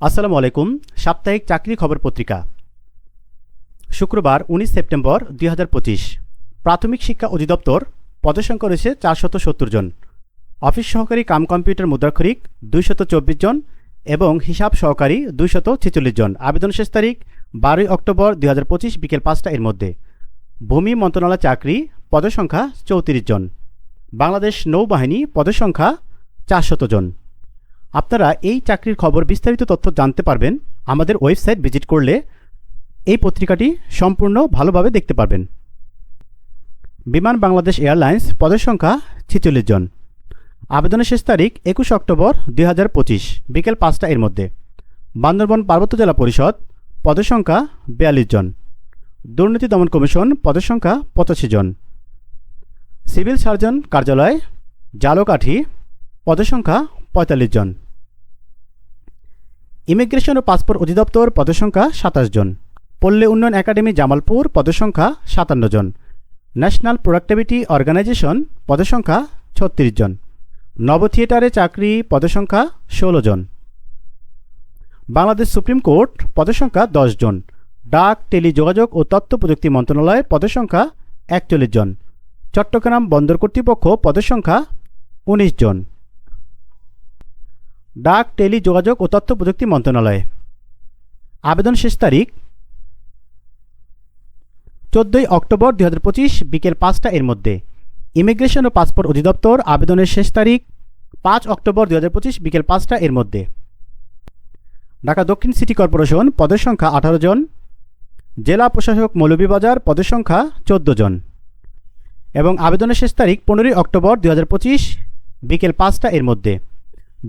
আসসালামু আলাইকুম। সাপ্তাহিক চাকরি খবর পত্রিকা, শুক্রবার ১৯ সেপ্টেম্বর ২০২৫। প্রাথমিক শিক্ষা অধিদপ্তর, পদসংখ্যা রয়েছে ৪৭০ জন। অফিস সহকারী কাম কম্পিউটার মুদ্রাক্ষরিক ২২৪ জন এবং হিসাব সহকারী ২৪৬ জন। আবেদন শেষ তারিখ ১২ অক্টোবর ২০২৫ বিকেল ৫টা এর মধ্যে। ভূমি মন্ত্রণালয় চাকরি, পদসংখ্যা ৩৪ জন। বাংলাদেশ নৌবাহিনী, পদসংখ্যা ৪০০ জন। আপনারা এই চাকরির খবর বিস্তারিত তথ্য জানতে পারবেন আমাদের ওয়েবসাইট ভিজিট করলে। এই পত্রিকাটি সম্পূর্ণ ভালোভাবে দেখতে পারবেন। বিমান বাংলাদেশ এয়ারলাইন্স, পদসংখ্যা ৪৬ জন। আবেদনের শেষ তারিখ ২১ অক্টোবর ২০২৫ বিকেল ৫টা এর মধ্যে। বান্দরবান পার্বত্য জেলা পরিষদ, পদসংখ্যা ৪২ জন। দুর্নীতি দমন কমিশন, পদসংখ্যা ৮৫ জন। সিভিল সার্জন কার্যালয়, জালকাঠি, পদসংখ্যা ৪৫ জন। ইমিগ্রেশন ও পাসপোর্ট অধিদপ্তর, পদসংখ্যা ২৭ জন। পল্লী উন্নয়ন একাডেমি জামালপুর, পদসংখ্যা ৫৭ জন। ন্যাশনাল প্রোডাক্টিভিটি অর্গানাইজেশন, পদসংখ্যা ৩৬ জন। নব থিয়েটারে চাকরি, পদসংখ্যা ১৬ জন। বাংলাদেশ সুপ্রিম কোর্ট, পদসংখ্যা ১০ জন। ডাক, টেলিযোগাযোগ ও তথ্য প্রযুক্তি মন্ত্রণালয়, পদসংখ্যা ৪১ জন। চট্টগ্রাম বন্দর কর্তৃপক্ষ, পদসংখ্যা ১৯ জন। ডাক, টেলিযোগাযোগ ও তথ্য প্রযুক্তি মন্ত্রণালয়। আবেদন শেষ তারিখ ১৪ অক্টোবর ২০২৫ বিকেল ৫টা এর মধ্যে। ইমিগ্রেশন ও পাসপোর্ট অধিদপ্তর, আবেদনের শেষ তারিখ ৫ অক্টোবর ২০২৫ বিকেল ৫টা এর মধ্যে। ঢাকা দক্ষিণ সিটি কর্পোরেশন, পদসংখ্যা ১৮ জন। জেলা প্রশাসক মৌলভীবাজার, পদসংখ্যা ১৪ জন এবং আবেদনের শেষ তারিখ ১৫ অক্টোবর ২০২৫ বিকেল ৫টা এর মধ্যে।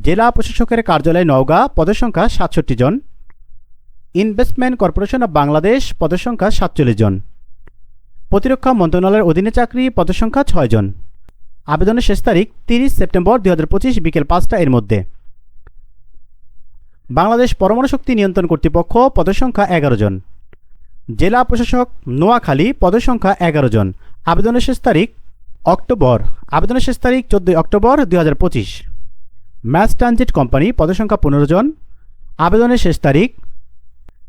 জেলা প্রশাসকের কার্যালয় নওগাঁ, পদসংখ্যা ৬৭ জন। ইনভেস্টমেন্ট কর্পোরেশন অব বাংলাদেশ, পদসংখ্যা ৪৭ জন। প্রতিরক্ষা মন্ত্রণালয়ের অধীনে চাকরি, পদসংখ্যা ৬ জন। আবেদনের শেষ তারিখ ৩০ সেপ্টেম্বর ২০২৫ বিকেল ৫টা এর মধ্যে। বাংলাদেশ পরমাণু শক্তি নিয়ন্ত্রণ কর্তৃপক্ষ, পদসংখ্যা ১১ জন। জেলা প্রশাসক নোয়াখালী, পদসংখ্যা ১১ জন। আবেদনের শেষ তারিখ ১৪ অক্টোবর ২০২৫। ম্যাস ট্রানজিট কোম্পানি, পদসংখ্যা ১৫ জন। আবেদনের শেষ তারিখ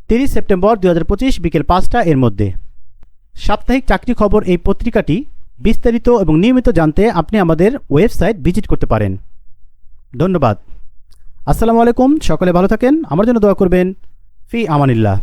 ৩০ সেপ্টেম্বর ২০২৫ বিকেল ৫টা এর মধ্যে। সাপ্তাহিক চাকরি খবর এই পত্রিকাটি বিস্তারিত এবং নিয়মিত জানতে আপনি আমাদের ওয়েবসাইট ভিজিট করতে পারেন। ধন্যবাদ। আসসালামু আলাইকুম। সকলে ভালো থাকেন, আমার জন্য দোয়া করবেন। ফি আমানিল্লাহ।